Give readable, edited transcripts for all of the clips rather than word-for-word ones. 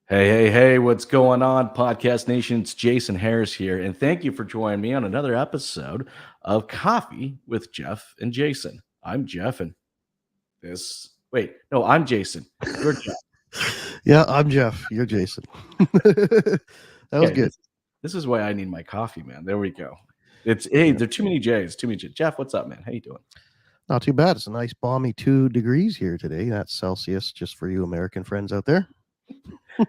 Hey, what's going on, Podcast Nation? It's Jason Harris here, and thank you for joining me on another episode of Coffee with Jeff and Jason. I'm Jeff, and I'm Jason. You're Jeff. Yeah, I'm Jeff. You're Jason. That was Okay, good. this is why I need my coffee, man. There we go. There are too many J's, too many J's. Jeff, what's up, man? How you doing? Not too bad. It's a nice balmy 2 degrees here today. That's Celsius, just for you American friends out there.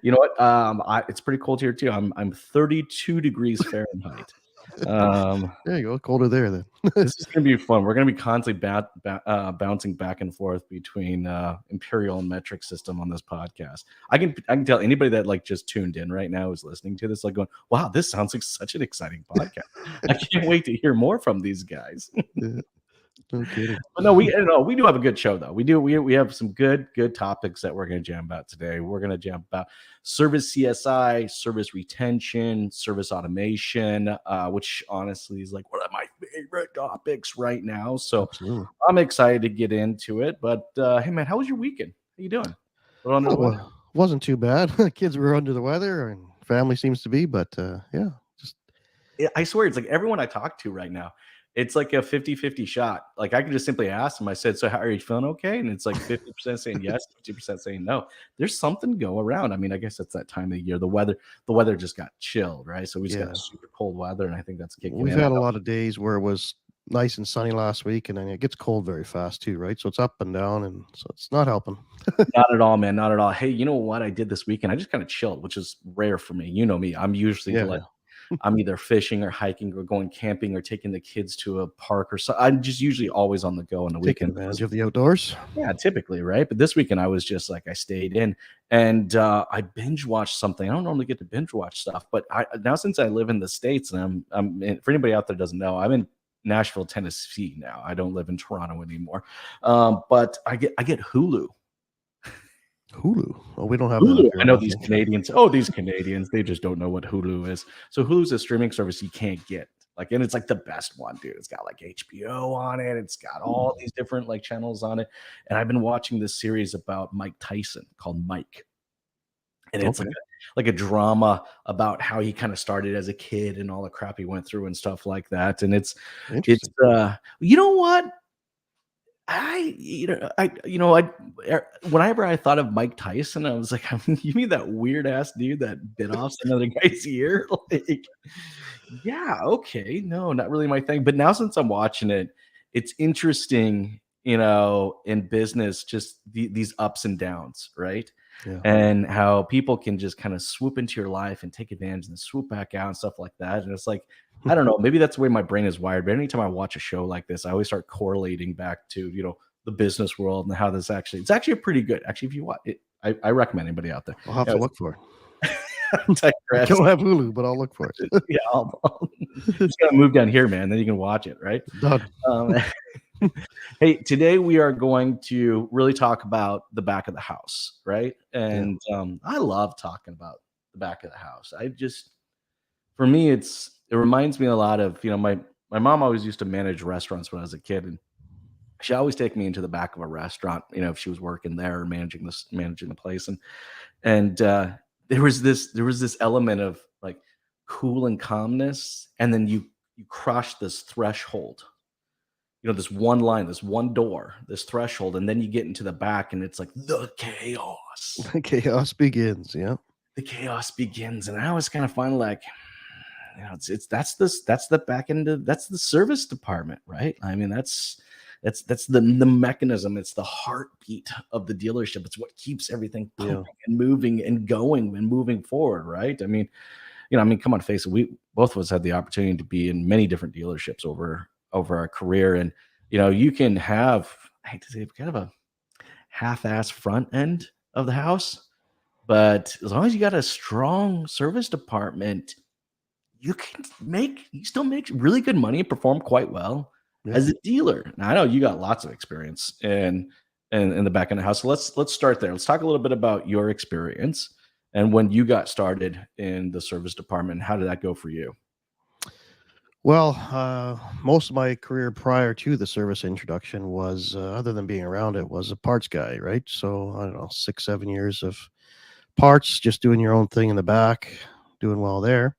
You know what? It's pretty cold here too. I'm 32 degrees Fahrenheit. There you go. Colder there then. This is going to be fun. We're going to be constantly bouncing back and forth between imperial and metric system on this podcast. I can tell anybody that like just tuned in right now is listening to this, like going, "Wow, this sounds like such an exciting podcast." I can't wait to hear more from these guys. Yeah, no kidding. But no, we do have a good show though. We have some good topics that we're going to jam about today. We're going to jam about service CSI, service retention, service automation, which honestly is like one of my favorite topics right now. So Absolutely. I'm excited to get into it. But hey man, how was your weekend? How you doing? Well, wasn't too bad. Kids were under the weather and family seems to be, but yeah, just I swear it's like everyone I talk to right now, it's like a 50-50 shot. Like I could just simply ask them, I said, "So how are you feeling okay?" And it's like 50% saying yes, 50% saying no. There's something go around. I mean, I guess it's that time of the year. The weather just got chilled, right? So we just got a super cold weather, and I think that's kicking we've in. had a lot of days where it was nice and sunny last week, and then it gets cold very fast too, right? So it's up and down, and so it's not helping. Not at all, man. Not at all. Hey, you know what I did this weekend? I just kind of chilled, which is rare for me. You know me. I'm usually Yeah. like I'm either fishing or hiking or going camping or taking the kids to a park or so. I'm just usually always on the go on the Taking weekend. advantage of the outdoors. Yeah, typically, right? But this weekend I was just like I stayed in and I binge watched something. I don't normally get to binge watch stuff, but I now since I live in the States and for anybody out there who doesn't know, I'm in Nashville, Tennessee now. I don't live in Toronto anymore. But I get Hulu. Hulu. Oh, we don't have that up Hulu. here. I know these Canadians. Oh, these Canadians, they just don't know what Hulu is. So Hulu's a streaming service you can't get. Like, and it's like the best one, dude. It's got like HBO on it. It's got all these different like channels on it. And I've been watching this series about Mike Tyson called Mike. And it's like a drama about how he kind of started as a kid and all the crap he went through and stuff like that. And it's you know what? Whenever I thought of Mike Tyson, I was like, you mean that weird ass dude that bit off another guy's ear? Like, yeah, okay, no, not really my thing. But now since I'm watching it, it's interesting, in business, just these ups and downs, right? Yeah. And how people can just kind of swoop into your life and take advantage and then swoop back out and stuff like that. And it's like, I don't know, maybe that's the way my brain is wired. But anytime I watch a show like this, I always start correlating back to, the business world and how this it's actually pretty good. Actually, if you watch it, I recommend anybody out there. I'll have to look for it. I Digress. don't have Hulu, but I'll look for it. Yeah, I'll just gotta move down here, man. Then you can watch it, right? Done. Hey, today we are going to really talk about the back of the house, right? And I love talking about the back of the house. For me, it reminds me a lot of, my mom always used to manage restaurants when I was a kid, and she always take me into the back of a restaurant, if she was working there or managing the place, and there was this element of like cool and calmness, and then you crush this threshold. This one line, this one door, this threshold, and then you get into the back, and it's like the chaos. The chaos begins. Yeah, the chaos begins, and I was kind of find like, that's the back end of that's the service department, right? I mean, that's the mechanism. It's the heartbeat of the dealership. It's what keeps everything pumping and moving and going and moving forward, right? I mean, come on, face it. We both of us had the opportunity to be in many different dealerships over our career, and you can have, I hate to say, kind of a half-ass front end of the house, but as long as you got a strong service department, you still make really good money and perform quite well as a dealer. Now, I know you got lots of experience in the back end of the house, so let's start there. Let's talk a little bit about your experience and when you got started in the service department. How did that go for you? Well, most of my career prior to the service introduction was, other than being around it, was a parts guy, right? So I don't know, 6-7 years of parts, just doing your own thing in the back, doing well there.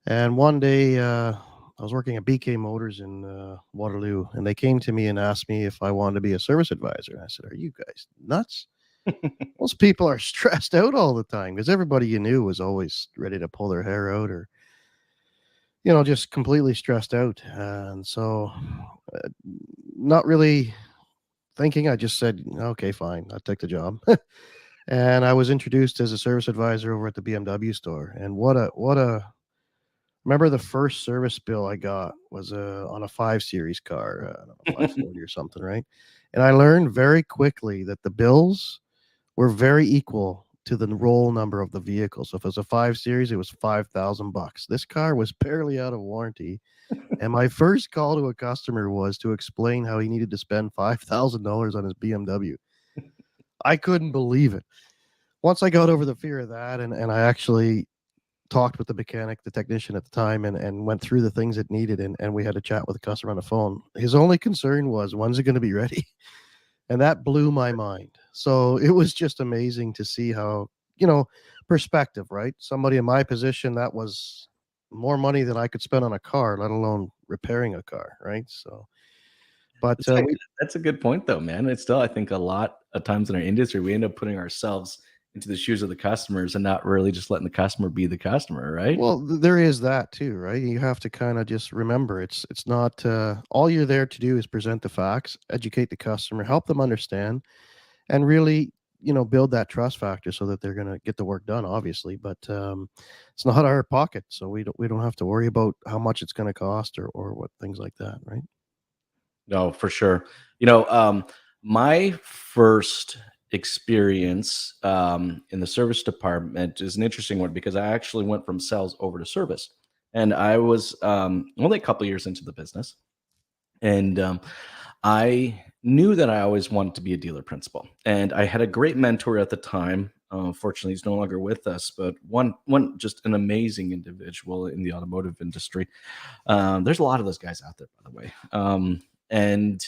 And one day, I was working at BK Motors in Waterloo, and they came to me and asked me if I wanted to be a service advisor. And I said, "Are you guys nuts? Most people are stressed out all the time because everybody you knew was always ready to pull their hair out or, just completely stressed out." And so, uh, not really thinking, I just said, "Okay, fine, I'll take the job." And I was introduced as a service advisor over at the BMW store. And what a remember the first service bill I got was on a 5 Series car, I don't know, 540 or something, right? And I learned very quickly that the bills were very equal to the roll number of the vehicle. So if it was a 5 Series, it was 5,000 bucks. This car was barely out of warranty, and my first call to a customer was to explain how he needed to spend $5,000 on his BMW. I couldn't believe it. Once I got over the fear of that, and I actually talked with the mechanic, the technician at the time, and went through the things it needed, and we had a chat with the customer on the phone. His only concern was, when's it going to be ready? And that blew my mind. So it was just amazing to see how, perspective, right? Somebody in my position, that was more money than I could spend on a car, let alone repairing a car, right? So, but It's like, we that's a good point though, man. It's still, I think, a lot of times in our industry, we end up putting ourselves into the shoes of the customers and not really just letting the customer be the customer, right? well, there is that too, right? You have to kind of just remember it's not all you're there to do is present the facts, educate the customer, help them understand, and really, build that trust factor so that they're going to get the work done, obviously. But it's not our pocket, so we don't have to worry about how much it's going to cost or what things like that, right? No, for sure. You know, my first experience in the service department is an interesting one because I actually went from sales over to service, and I was only a couple years into the business, and I knew that I always wanted to be a dealer principal, and I had a great mentor at the time. Fortunately, he's no longer with us, but one just an amazing individual in the automotive industry. There's a lot of those guys out there, by the way. And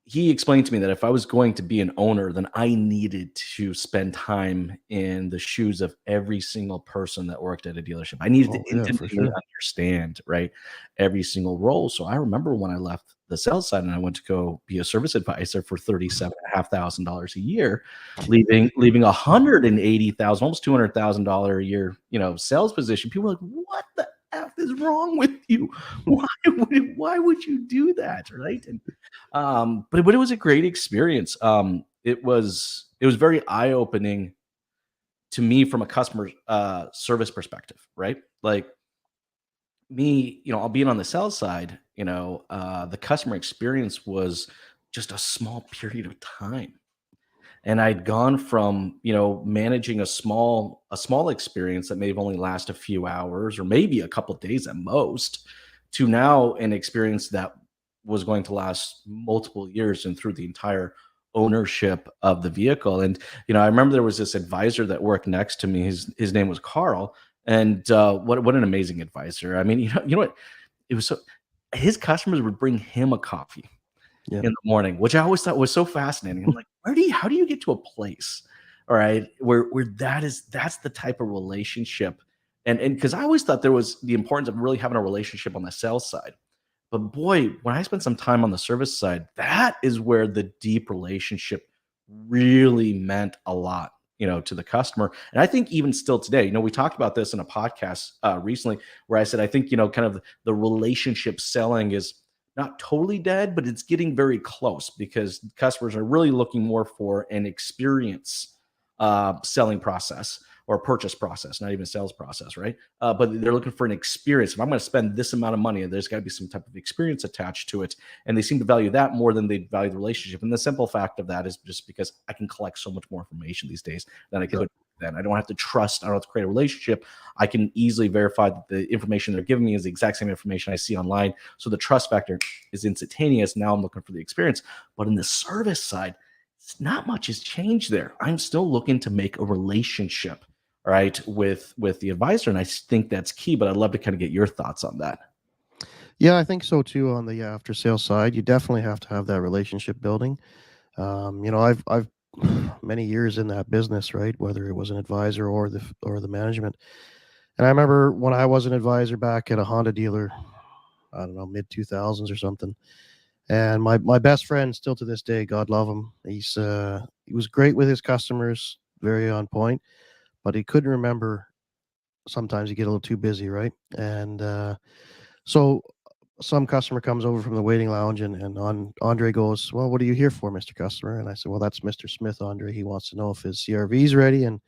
he explained to me that if I was going to be an owner, then I needed to spend time in the shoes of every single person that worked at a dealership. I needed to Oh yeah, for intimately sure. understand, right, every single role. So I remember when I left the sales side and I went to go be a service advisor for $37,500 a year, leaving 180,000, almost $200,000 a year, sales position. People were like, "What the f is wrong with you? Why would you do that?" Right? And but it was a great experience. It was very eye opening to me from a customer service perspective, right? Like me, I'll being on the sales side, the customer experience was just a small period of time, and I'd gone from managing a small experience that may have only last a few hours or maybe a couple days at most, to now an experience that was going to last multiple years and through the entire ownership of the vehicle. And I remember there was this advisor that worked next to me. His name was Carl, and what an amazing advisor. I mean, what, it was so, his customers would bring him a coffee Yeah. in the morning, which I always thought was so fascinating. I'm like, how do you get to a place, all right, where that's the type of relationship, and because I always thought there was the importance of really having a relationship on the sales side, but boy, when I spent some time on the service side, that is where the deep relationship really meant a lot, to the customer. And I think even still today, we talked about this in a podcast recently where I said I think kind of the relationship selling is not totally dead, but it's getting very close because customers are really looking more for an experience selling process or purchase process, not even sales process, right? But they're looking for an experience. If I'm going to spend this amount of money, there's got to be some type of experience attached to it. And they seem to value that more than they value the relationship. And the simple fact of that is just because I can collect so much more information these days than I Yeah. could then. I don't have to trust, I don't have to create a relationship. I can easily verify that the information they're giving me is the exact same information I see online. So the trust factor is instantaneous. Now I'm looking for the experience. But in the service side, not much has changed there. I'm still looking to make a relationship, right, with the advisor, and I think that's key. But I'd love to kind of get your thoughts on that. Yeah, I think so too. On the after sales side, you definitely have to have that relationship building. I've many years in that business, right? Whether it was an advisor or the management. And I remember when I was an advisor back at a Honda dealer, I don't know, mid 2000s or something. And my best friend, still to this day, God love him. He was great with his customers, very on point, but he couldn't remember. Sometimes you get a little too busy, right? And so some customer comes over from the waiting lounge, and Andre goes, "Well, what are you here for, Mr. Customer?" And I said, "Well, that's Mr. Smith, Andre. He wants to know if his CRV is ready." And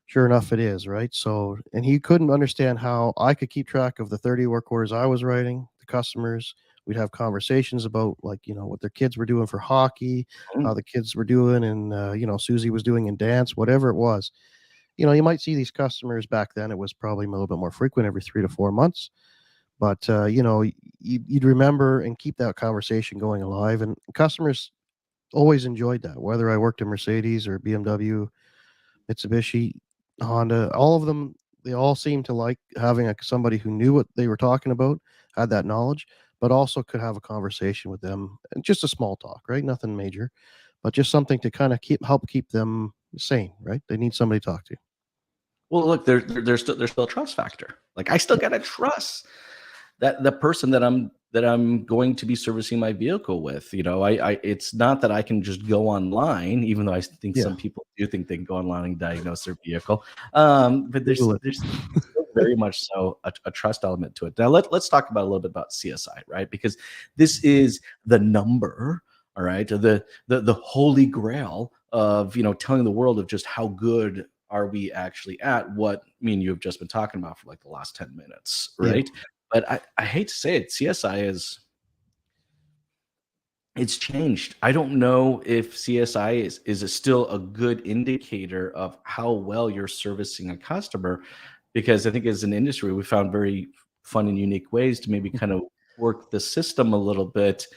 sure enough, it is, right? So, and he couldn't understand how I could keep track of the 30 work orders I was writing, the customers. We'd have conversations about, like, what their kids were doing for hockey, how Mm. the kids were doing, and, Susie was doing in dance, whatever it was. You might see these customers back then. It was probably a little bit more frequent every 3 to 4 months. But, you'd remember and keep that conversation going alive. And customers always enjoyed that, whether I worked at Mercedes or BMW, Mitsubishi, Honda, all of them, they all seemed to like having somebody who knew what they were talking about, had that knowledge, but also could have a conversation with them, and just a small talk, right? Nothing major, but just something to kind of help keep them sane, right? They need somebody to talk to. Well, look, there's still a trust factor. Like I still gotta trust that the person that I'm going to be servicing my vehicle with. I it's not that I can just go online, even though I think Yeah, some people do think they can go online and diagnose their vehicle. But there's Google it. there's still very much so a trust element to it. Now let's talk about a little bit about CSI, right? Because this is the number, all right, the holy grail of telling the world of just how good are we actually at what me and you have just been talking about for like the last 10 minutes, Yeah. right? But I hate to say it, CSI it's changed. I don't know if CSI is still a good indicator of how well you're servicing a customer, because I think as an industry we found very fun and unique ways to maybe kind of work the system a little bit.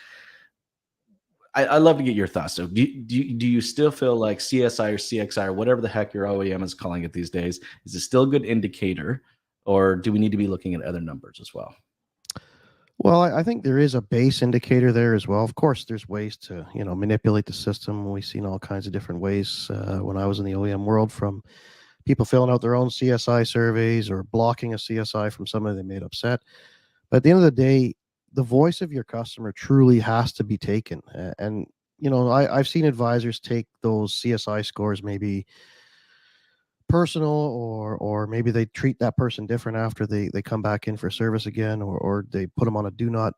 I love to get your thoughts. So, do you still feel like CSI or CXI or whatever the heck your OEM is calling it these days is it still a good indicator, or do we need to be looking at other numbers as well? Well, I think there is a base indicator there as well. Of course, there's ways to, manipulate the system. We've seen all kinds of different ways when I was in the OEM world, from people filling out their own CSI surveys or blocking a CSI from somebody they made upset. But at the end of the day, the voice of your customer truly has to be taken. And, I've seen advisors take those CSI scores maybe personal, or maybe they treat that person different after they come back in for service again, or they put them on a do not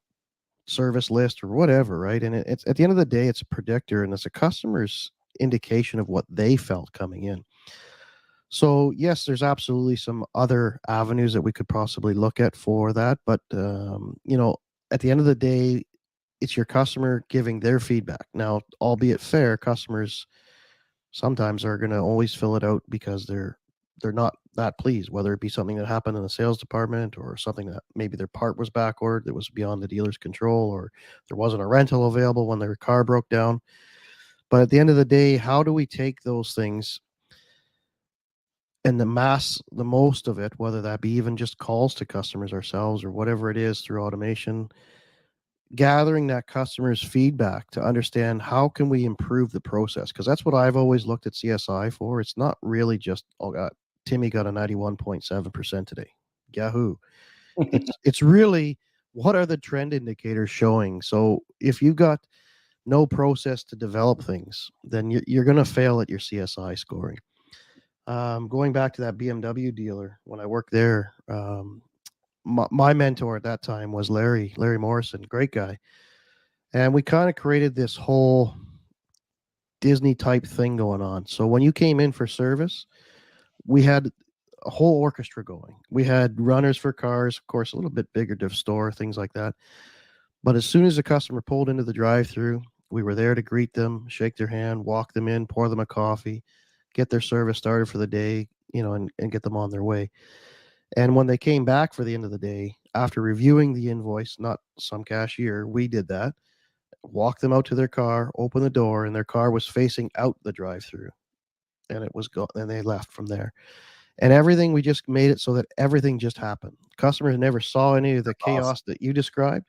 service list or whatever, right? And it's at the end of the day, it's a predictor and it's a customer's indication of what they felt coming in. So yes, there's absolutely some other avenues that we could possibly look at for that, but at the end of the day, it's your customer giving their feedback. Now, albeit fair, customers sometimes are going to always fill it out because they're not that pleased, whether it be something that happened in the sales department, or something that maybe their part was backward that was beyond the dealer's control, or there wasn't a rental available when their car broke down. But at the end of the day, how do we take those things and the most of it, whether that be even just calls to customers ourselves or whatever it is through automation, gathering that customer's feedback to understand how can we improve the process? Because that's what I've always looked at CSI for. It's not really just, oh god, Timmy got a 91.7% today, yahoo. It's really, what are the trend indicators showing? So if you've got no process to develop things, then you're going to fail at your CSI scoring. Going back to that BMW dealer, when I worked there, my mentor at that time was Larry Morrison, great guy. And we kind of created this whole Disney type thing going on. So when you came in for service, we had a whole orchestra going. We had runners for cars, of course, a little bit bigger to store, things like that. But as soon as the customer pulled into the drive-through, we were there to greet them, shake their hand, walk them in, pour them a coffee, get their service started for the day, and get them on their way. And when they came back for the end of the day, after reviewing the invoice, not some cashier, we did that, walked them out to their car, opened the door, and their car was facing out the drive-through, and it was gone. And they left from there. And everything, we just made it so that everything just happened. Customers never saw any of the Awesome. chaos that you described,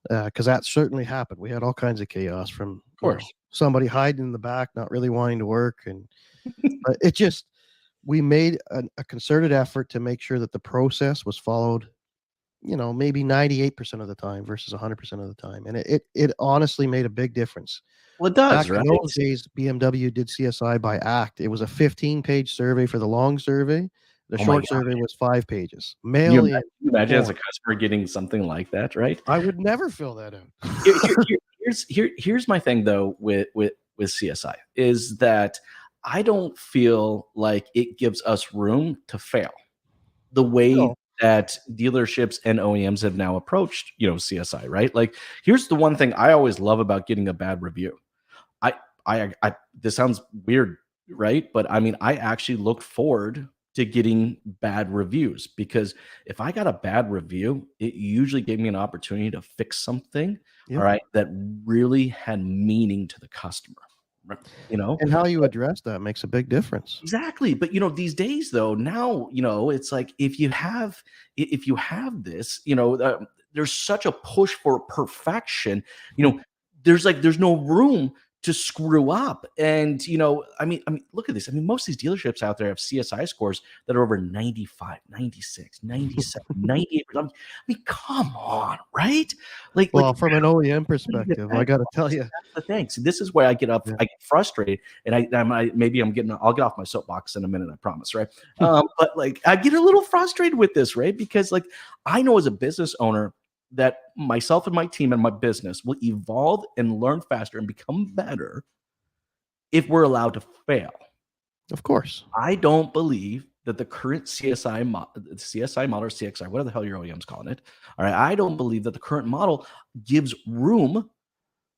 because that certainly happened. We had all kinds of chaos from Of course. somebody hiding in the back, not really wanting to work. And but it just, we made a concerted effort to make sure that the process was followed, maybe 98% of the time versus 100% of the time. And it honestly made a big difference. Well, it Back does, in right? those days, BMW did CSI by act. It was a 15-page survey for the long survey. The Oh my short god! survey was 5 pages. Can you Mail in imagine as a form. customer getting something like that, right? I would never fill that out. Here's my thing though with CSI is that I don't feel like it gives us room to fail the way No, that dealerships and OEMs have now approached, CSI, right? Like, here's the one thing I always love about getting a bad review. I I this sounds weird, right? But I mean, I actually look forward to getting bad reviews because if I got a bad review, it usually gave me an opportunity to fix something, all yep. right, that really had meaning to the customer. Right? You know? And how you address that makes a big difference. Exactly, but, these days though, now, it's like if you have this, there's such a push for perfection, you know, there's no room to screw up, and, I mean, look at this. I mean, most of these dealerships out there have CSI scores that are over 95, 96, 97, 98%. I mean, come on, right? Like Well, from an OEM you get perspective, I that got to close. tell you, That's the thing. See, this is where I get up. yeah. I get frustrated, and I'll get off my soapbox in a minute. I promise, right? But like, I get a little frustrated with this, right? Because like, I know as a business owner that myself and my team and my business will evolve and learn faster and become better if we're allowed to fail. Of course. I don't believe that the current CSI model or CXI, whatever the hell your OEM's calling it, all right. I don't believe that the current model gives room,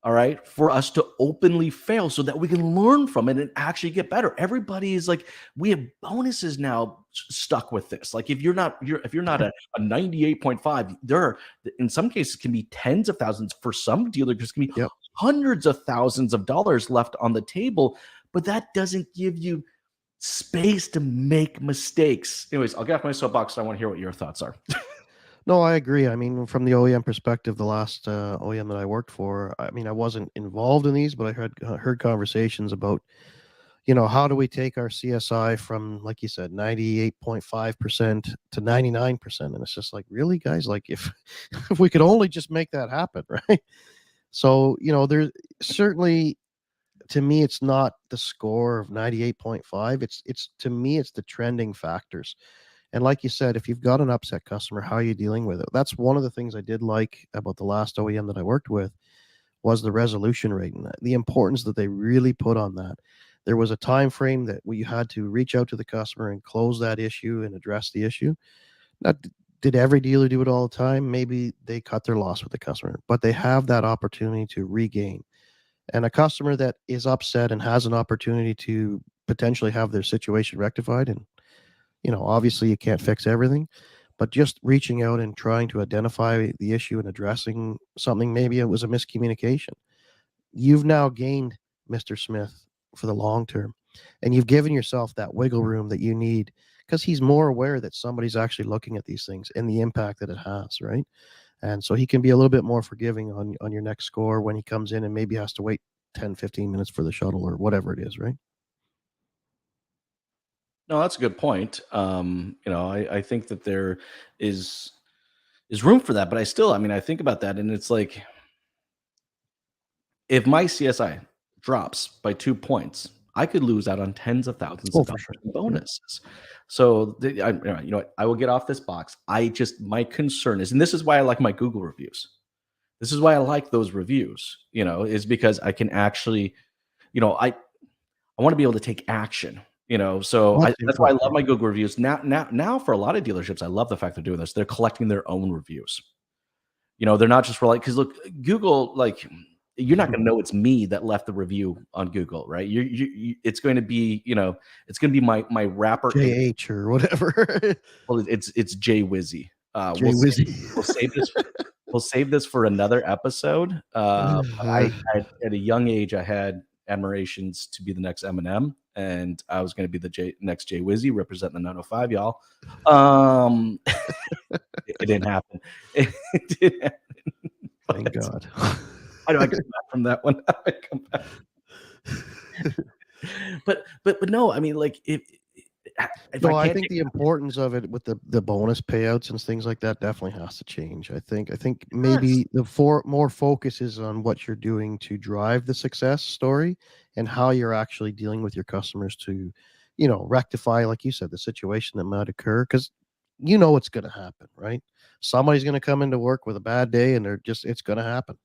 all right, for us to openly fail so that we can learn from it and actually get better. Everybody is like, we have bonuses now stuck with this. Like, if you're not a 98.5, there are, in some cases, can be tens of thousands. For some dealers can be Yep. hundreds of thousands of dollars left on the table, but that doesn't give you space to make mistakes. Anyways, I'll get off my soapbox. I want to hear what your thoughts are. No, I agree. I mean, from the OEM perspective, the last OEM that I worked for, I mean, I wasn't involved in these, but I heard conversations about, how do we take our CSI from, like you said, 98.5% to 99%? And it's just like, really, guys, like if if we could only just make that happen, right? So, there's certainly, to me, it's not the score of 98.5. It's to me, it's the trending factors. And like you said, if you've got an upset customer, how are you dealing with it? That's one of the things I did like about the last OEM that I worked with was the resolution rate and the importance that they really put on that. There was a time frame that we had to reach out to the customer and close that issue and address the issue. Not did every dealer do it all the time? Maybe they cut their loss with the customer, but they have that opportunity to regain. And a customer that is upset and has an opportunity to potentially have their situation rectified, and obviously you can't fix everything, but just reaching out and trying to identify the issue and addressing something, maybe it was a miscommunication. You've now gained Mr. Smith for the long term, and you've given yourself that wiggle room that you need because he's more aware that somebody's actually looking at these things and the impact that it has, right? And so he can be a little bit more forgiving on your next score when he comes in and maybe has to wait 10, 15 minutes for the shuttle or whatever it is, right? No, that's a good point. I think that there is room for that, but I mean, I think about that, and it's like, if my CSI drops by 2 points, I could lose out on tens of thousands Oh, of for dollars sure. in Yeah. bonuses. So, what? I will get off this box. My concern is, and this is why I like my Google reviews. This is why I like those reviews, is because I can actually, I want to be able to take action. So Well, that's the that's why I important love part. my Google reviews. Now, for a lot of dealerships, I love the fact they're doing this. They're collecting their own reviews. They're not just relying, because look, Google, like, you're not going to know it's me that left the review on Google, right? It's going to be, it's going to be my rapper. JH or whatever. Well, it's Jay Wizzy. Jay Wizzy. We'll save this. We'll save this for another episode. But at a young age, I had admirations to be the next Eminem, and I was going to be the next Jay Wizzy, representing the 905, y'all. It didn't happen. It didn't happen. Thank But God. how do I come back from that one? How do I come back? But no, I mean, like if I No, I can't think take the importance of it with the bonus payouts and things like that definitely has to change. I think this, maybe more focus is on what you're doing to drive the success story and how you're actually dealing with your customers to, rectify, like you said, the situation that might occur because it's going to happen, right? Somebody's going to come into work with a bad day, and it's going to happen.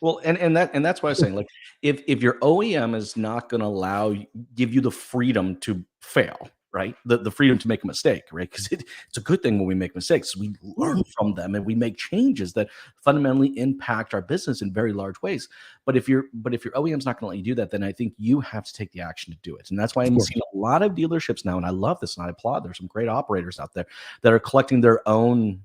well, and that's what I was saying. Like, if your OEM is not going to give you the freedom to fail, right? The freedom to make a mistake, right? Because it's a good thing when we make mistakes. We Yeah, learn from them and we make changes that fundamentally impact our business in very large ways. But if your OEM's not going to let you do that, then I think you have to take the action to do it. And that's why of I'm course. seeing a lot of dealerships now, and I love this and I applaud. There's some great operators out there that are collecting their own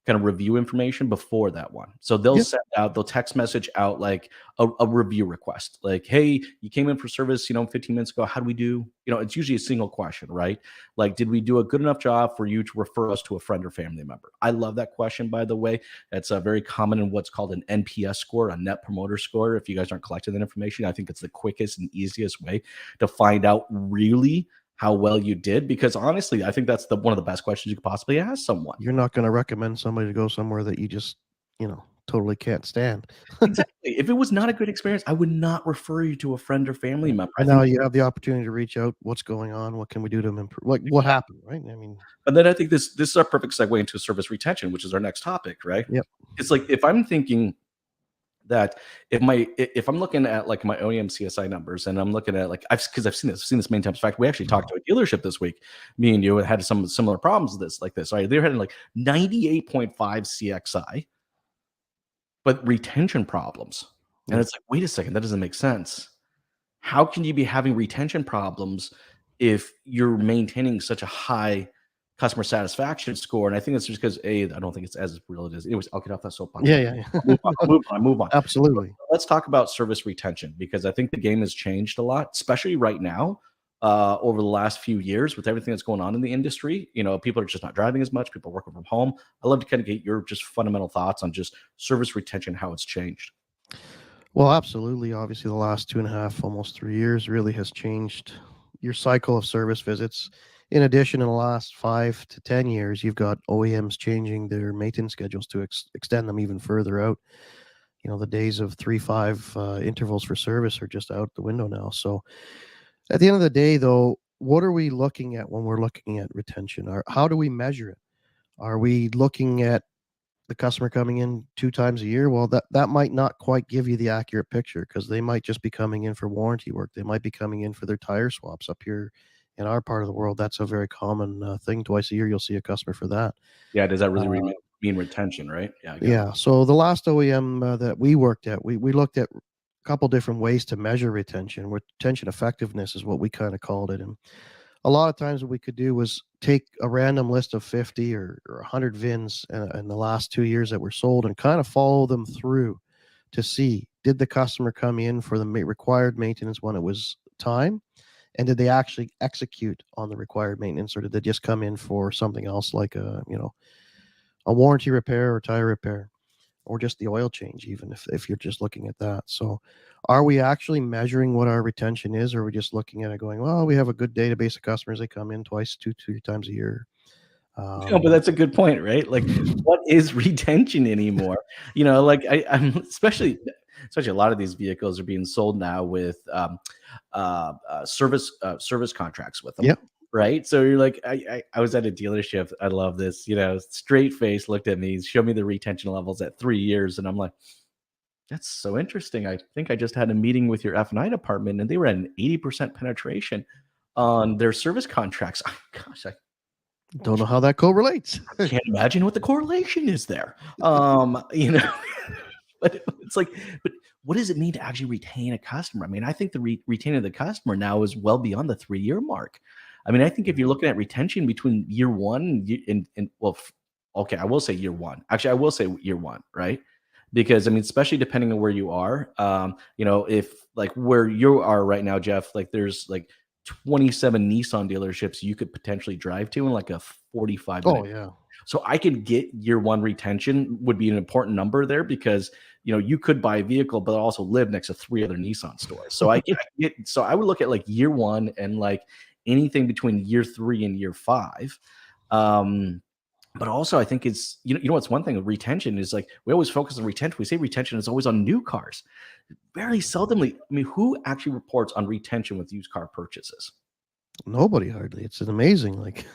kind of review information before that one. So Yeah, they'll text message out like a review request, like, hey, you came in for service, 15 minutes ago. How do we do? It's usually a single question, right? Like, did we do a good enough job for you to refer us to a friend or family member? I love that question, by the way. That's very common in what's called an NPS score, a net promoter score. If you guys aren't collecting that information, I think it's the quickest and easiest way to find out really how well you did, because honestly, I think that's the one of the best questions you could possibly ask someone. you're not going to recommend somebody to go somewhere that you just, totally can't stand. Exactly. If it was not a good experience, I would not refer you to a friend or family Yeah. member. I And now think, you have the opportunity to reach out. What's going on? What can we do to improve? Like what happened, right? I mean, and then I think this is our perfect segue into service retention, which is our next topic, right? yep. It's like if I'm thinking that if I'm looking at like my OEM CSI numbers and I'm looking at like I've seen this many times. In fact, we actually talked to a dealership this week. Me and you had some similar problems with this like this. Right? They're having like 98.5 CXI, but retention problems. And Yeah. it's like, wait a second, that doesn't make sense. How can you be having retention problems if you're maintaining such a high customer satisfaction score? And I think it's just because I don't think it's as real as it is. Anyways, I'll get off that soapbox. Yeah. Yeah. I'll move on. I'll Yeah. move on. I'll move on. Absolutely. Let's talk about service retention, because I think the game has changed a lot, especially right now. Over the last few years, with everything that's going on in the industry, people are just not driving as much. People are working from home. I love to kind of get your just fundamental thoughts on just service retention, how it's changed. Well, absolutely. Obviously, the last 2.5, almost 3 years really has changed your cycle of service visits. In addition, in the last 5 to 10 years, you've got OEMs changing their maintenance schedules to extend them even further out. The days of 3, 5 intervals for service are just out the window now. So, at the end of the day, though, what are we looking at when we're looking at retention? Or how do we measure it? Are we looking at the customer coming in 2 times a year? Well, that might not quite give you the accurate picture because they might just be coming in for warranty work. They might be coming in for their tire swaps up here in our part of the world. That's a very common thing. Twice a year, you'll see a customer for that. Yeah, does that really Uh, mean retention, right? Yeah, I got it. yeah. So the last OEM that we worked at, we looked at a couple different ways to measure retention. Retention effectiveness is what we kind of called it. And a lot of times what we could do was take a random list of 50 or 100 VINs in the last 2 years that were sold and kind of follow them through to see, did the customer come in for the required maintenance when it was time, and did they actually execute on the required maintenance, or did they just come in for something else like a warranty repair or tire repair, or just the oil change, even if you're just looking at that. So are we actually measuring what our retention is, or are we just looking at it going, well, we have a good database of customers, they come in twice, 2 3 times a year? No, but um that's a good point, right? Like, what is retention anymore? Like I'm especially a lot of these vehicles are being sold now with service contracts with them, yeah. right? So you're like, I was at a dealership. I love this. Straight face looked at me, showed me the retention levels at 3 years, and I'm like, that's so interesting. I think I just had a meeting with your F&I department, and they were at an 80% penetration on their service contracts. Gosh, I Don't know how that correlates. can't imagine what the correlation is there. But it's like, but what does it mean to actually retain a customer? I mean, I think the retaining the customer now is well beyond the 3 year mark. I mean, I think if you're looking at retention between year one and well, okay, I will say year one. Actually, I will say year one, right? Because I mean, especially depending on where you are, if like where you are right now, Jeff, like there's like 27 Nissan dealerships you could potentially drive to in like a 45 minute. Oh yeah. So I could get year one retention would be an important number there, because you could buy a vehicle, but also live next to 3 other Nissan stores. So so I would look at like year 1 and like anything between year 3 and year 5. Um, but also I think it's what's one thing with retention is like we always focus on retention. We say retention is always on new cars. Very seldomly, I mean, who actually reports on retention with used car purchases? Nobody hardly. It's an amazing, like,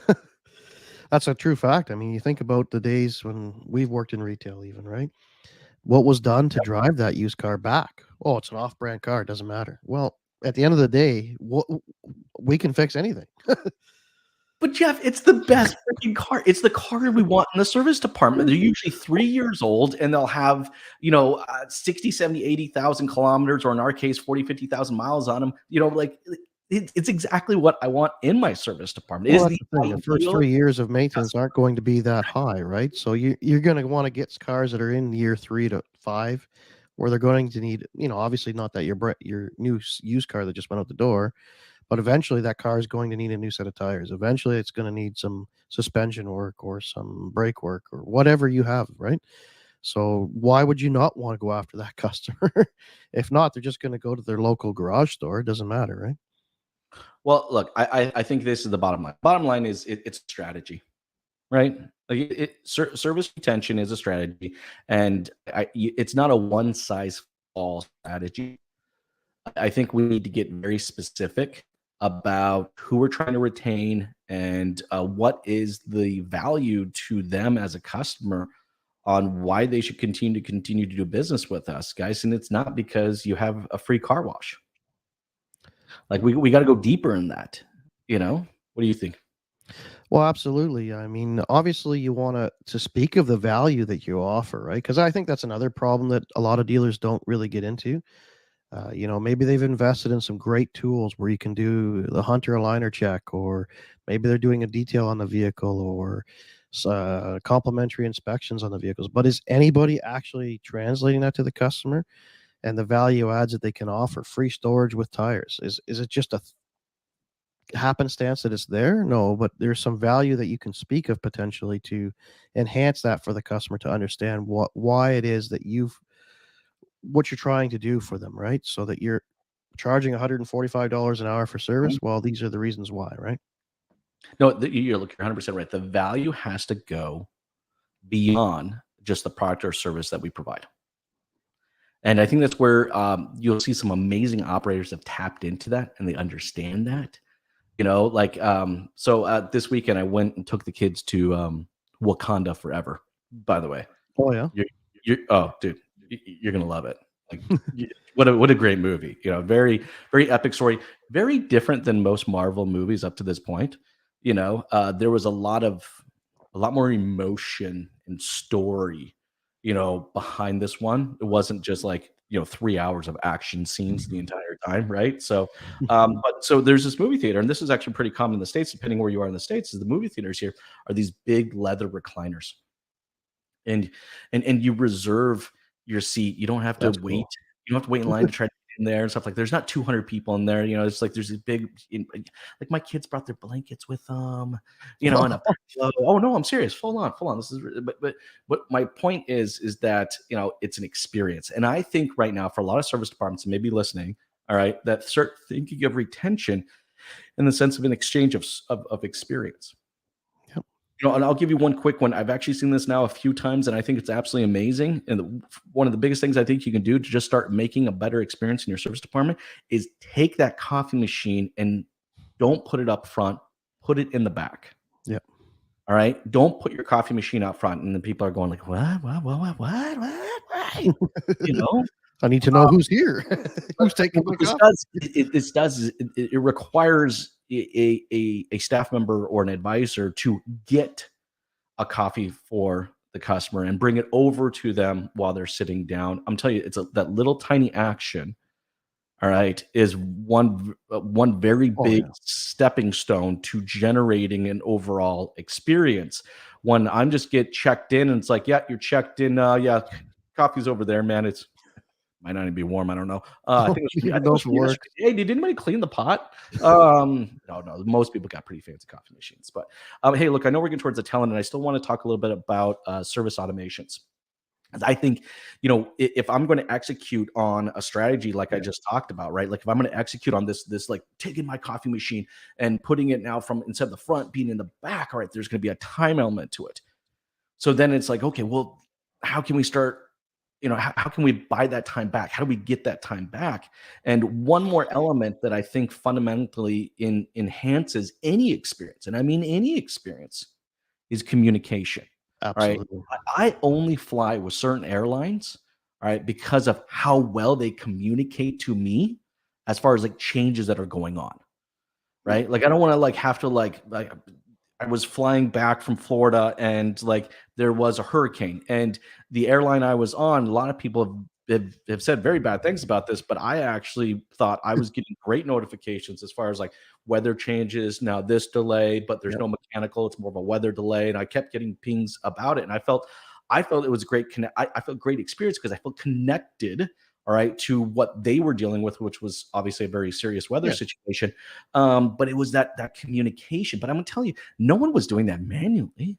that's a true fact. I mean, you think about the days when we've worked in retail, even, right? What was done to drive that used car back? Oh, it's an off-brand car. It doesn't matter. Well, at the end of the day, we can fix anything. But Jeff, it's the best freaking car. It's the car we want in the service department. They're usually 3 years old and they'll have, 60, 70, 80,000 kilometers, or in our case, 40, 50,000 miles on them. Like it's exactly what I want in my service department. It Well, is that's the the thing. The first ideal 3 years of maintenance customer. aren't going to be that high, right? So you're gonna wanna get cars that are in year 3 to 5, where they're going to need, obviously not that your new used car that just went out the door, but eventually that car is going to need a new set of tires. Eventually, it's gonna need some suspension work or some brake work or whatever you have, right? So why would you not wanna go after that customer? If not, they're just gonna go to their local garage store. It doesn't matter, right? Well, look, I think this is the bottom line. Bottom line is it's strategy, right? Like service retention is a strategy, and it's not a one size all strategy. I think we need to get very specific about who we're trying to retain and what is the value to them as a customer on why they should continue to do business with us, guys. And it's not because you have a free car wash. Like we got to go deeper in that. What do you think? Well, absolutely. I mean, obviously, you want to speak of the value that you offer, right? Because I think that's another problem that a lot of dealers don't really get into. Maybe they've invested in some great tools where you can do the Hunter aligner check, or maybe they're doing a detail on the vehicle, or complimentary inspections on the vehicles. But is anybody actually translating that to the customer and the value adds that they can offer? Free storage with tires. Is it just a happenstance that it's there? No, but there's some value that you can speak of potentially to enhance that for the customer to understand why it is that what you're trying to do for them, right? So that you're charging $145 an hour for service. Mhm. Well, these are the reasons why, right? No, you're 100% right. The value has to go beyond just the product or service that we provide. And I think that's where you'll see some amazing operators have tapped into that and they understand that. This weekend I went and took the kids to Wakanda Forever. By the way, Oh yeah. oh, dude, you're gonna love it. Like, what a great movie. Very very epic story. Very different than most Marvel movies up to this point. There was a lot more emotion and story, behind this one. It wasn't just like 3 hours of action scenes the entire time, right? So, but so there's this movie theater, and this is actually pretty common in the States, depending where you are in the States. Is the movie theaters here are these big leather recliners, and and you reserve your seat. You don't have to That's wait. cool. You don't have to wait in line to try to get in there and stuff. Like there's not 200 people in there. It's like there's these big, like my kids brought their blankets with them, and a pillow. Oh no, I'm serious. Hold on. This is, but what my point is that it's an experience, and I think right now for a lot of service departments and maybe listening, all right, that start thinking of retention in the sense of an exchange of experience. Yep. And I'll give you one quick one. I've actually seen this now a few times, and I think it's absolutely amazing. And one of the biggest things I think you can do to just start making a better experience in your service department is take that coffee machine and don't put it up front, put it in the back. Yep. All right. Don't put your coffee machine out front, and then people are going like, what? You know, I need to know who's here. but Who's taking my what this coffee? does, this does is it requires a staff member or an advisor to get a coffee for the customer and bring it over to them while they're sitting down. I'm telling you, that little tiny action, all right, is one very Oh big yeah. stepping stone to generating an overall experience. When I'm just get checked in and it's like, yeah, you're checked in. Yeah, coffee's over there, man. It's might not even be warm. I don't know. I think it was. You I even think it know was if it from yesterday. works. Hey, did anybody clean the pot? No. Most people got pretty fancy coffee machines. But hey, look, I know we're getting towards the tail end, and I still want to talk a little bit about service automations. I think, if I'm going to execute on a strategy like I Yeah, just talked about, right? Like if I'm going to execute on this, like taking my coffee machine and putting it now from instead of the front being in the back, all right, there's going to be a time element to it. So then it's like, okay, well, how can we start? How can we buy that time back? How do we get that time back? And one more element that I think fundamentally enhances any experience, and I mean any experience, is communication. All right. absolutely. I only fly with certain airlines, all right, because of how well they communicate to me as far as like changes that are going on. Right. Like I don't want to like have to like I was flying back from Florida and like there was a hurricane and the airline I was on, a lot of people have said very bad things about this, but I actually thought I was getting great notifications as far as like weather changes. Now this delay, but there's Yeah. no mechanical, it's more of a weather delay. And I kept getting pings about it. And I felt it was a great connect. I felt great experience because I felt connected, all right, to what they were dealing with, which was obviously a very serious weather Yeah. situation. But it was that communication. But I'm gonna tell you, no one was doing that manually.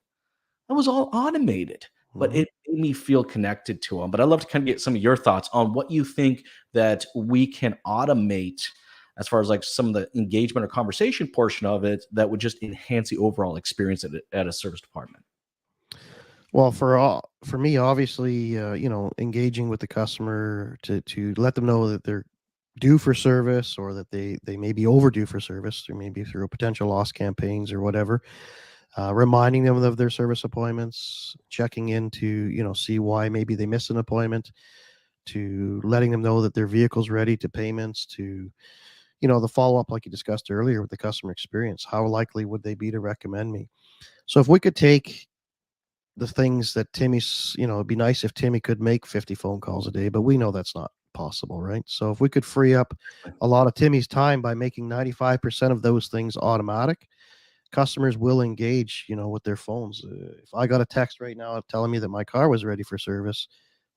That was all automated. But Mhm. it made me feel connected to them. But I'd love to kind of get some of your thoughts on what you think that we can automate as far as like some of the engagement or conversation portion of it that would just enhance the overall experience at a service department. Well, for me, obviously, engaging with the customer to let them know that they're due for service or that they may be overdue for service, or maybe through potential loss campaigns or whatever. Reminding them of their service appointments, checking in to see why maybe they missed an appointment, to letting them know that their vehicle's ready, to payments, to the follow up like you discussed earlier with the customer experience. How likely would they be to recommend me? So if we could take the things that Timmy's, it'd be nice if Timmy could make 50 phone calls a day, but we know that's not possible, right? So if we could free up a lot of Timmy's time by making 95% of those things automatic, customers will engage, with their phones. If I got a text right now telling me that my car was ready for service,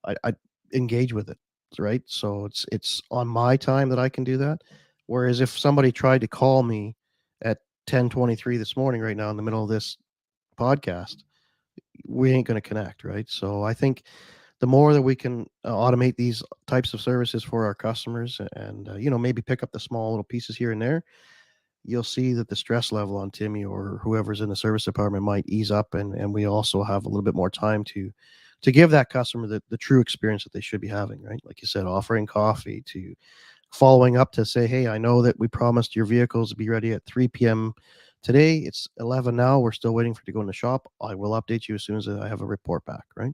I engage with it, right? So it's on my time that I can do that. Whereas if somebody tried to call me at 10:23 this morning, right now in the middle of this podcast, we ain't going to connect, right? So I think the more that we can automate these types of services for our customers, and maybe pick up the small little pieces here and there, you'll see that the stress level on Timmy or whoever's in the service department might ease up, and we also have a little bit more time to give that customer the true experience that they should be having, right? Like you said, offering coffee, to following up to say, hey, I know that we promised your vehicles to be ready at 3 p.m. today. It's 11 now. We're still waiting for it to go in the shop. I will update you as soon as I have a report back, right?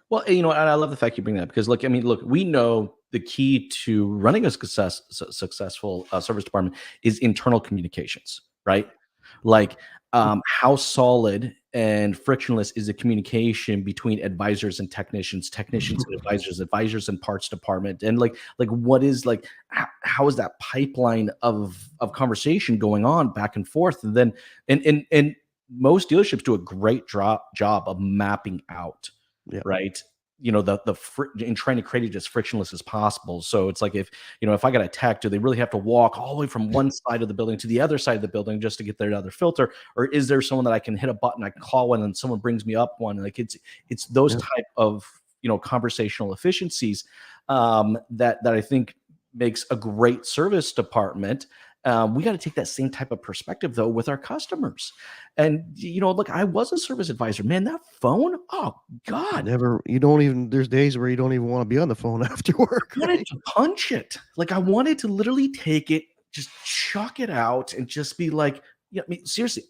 Well, and I love the fact you bring that up because, look, I mean, look, we know the key to running a successful service department is internal communications, right? Like, how solid and frictionless is the communication between advisors and technicians and advisors and parts department, and like what is like how is that pipeline of conversation going on back and forth, and then and most dealerships do a great job of mapping out, Yeah. right? In trying to create it as frictionless as possible. So it's like if I got attacked, do they really have to walk all the way from one side of the building to the other side of the building just to get their other filter? Or is there someone that I can hit a button, I can call one, and someone brings me up one? Like it's those Yeah. type of conversational efficiencies that I think makes a great service department. We got to take that same type of perspective though with our customers. And look, I was a service advisor. Man, that phone, oh God, You don't even, there's days where you don't even want to be on the phone after work, wanted right? to punch it. Like I wanted to literally take it, just chuck it out, and just be like, yeah. I mean, seriously,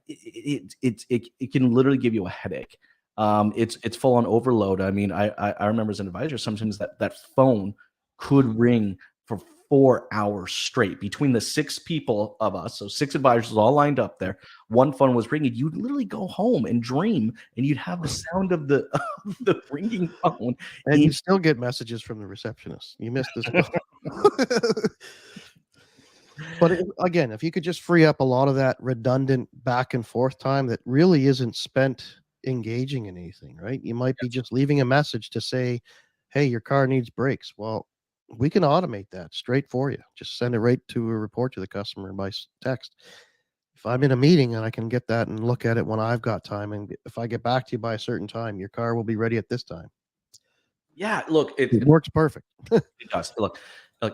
it can literally give you a headache. It's full on overload. I mean, I remember as an advisor, sometimes that phone could ring for 4 hours straight between the six people of us. So six advisors all lined up there. One phone was ringing. You'd literally go home and dream, and you'd have the sound of the of the ringing phone And you in. still get messages from the receptionist. You missed this call. But again, if you could just free up a lot of that redundant back and forth time that really isn't spent engaging in anything, right? You might be just leaving a message to say, hey, your car needs brakes. Well, we can automate that straight for you. Just send it right to a report to the customer by text. If I'm in a meeting and I can get that and look at it when I've got time, and if I get back to you by a certain time, your car will be ready at this time. Yeah, look, It works perfect. it does. Look,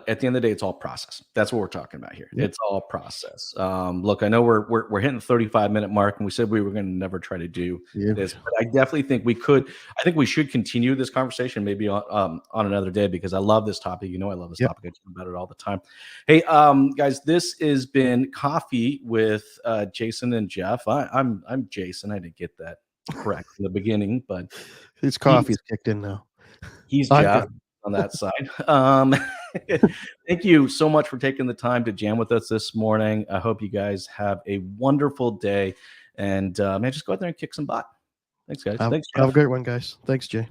at the end of the day, it's all process. That's what we're talking about here. Yep. It's all process. Look, I know we're hitting the 35-minute mark, and we said we were going to never try to do Yeah. this, but I definitely think we could. I think we should continue this conversation maybe on another day because I love this topic. You know, I love this Yep. topic. I talk about it all the time. Hey, guys, this has been Coffee with Jason and Jeff. I'm Jason. I didn't get that correct in the beginning, but His he's coffee's kicked in now. He's I'm Jeff Jeff. on that side. Thank you so much for taking the time to jam with us this morning. I hope you guys have a wonderful day. And man, just go out there and kick some butt. Thanks, guys. Have Thanks, have a Jeff. great one, guys. Thanks, Jay.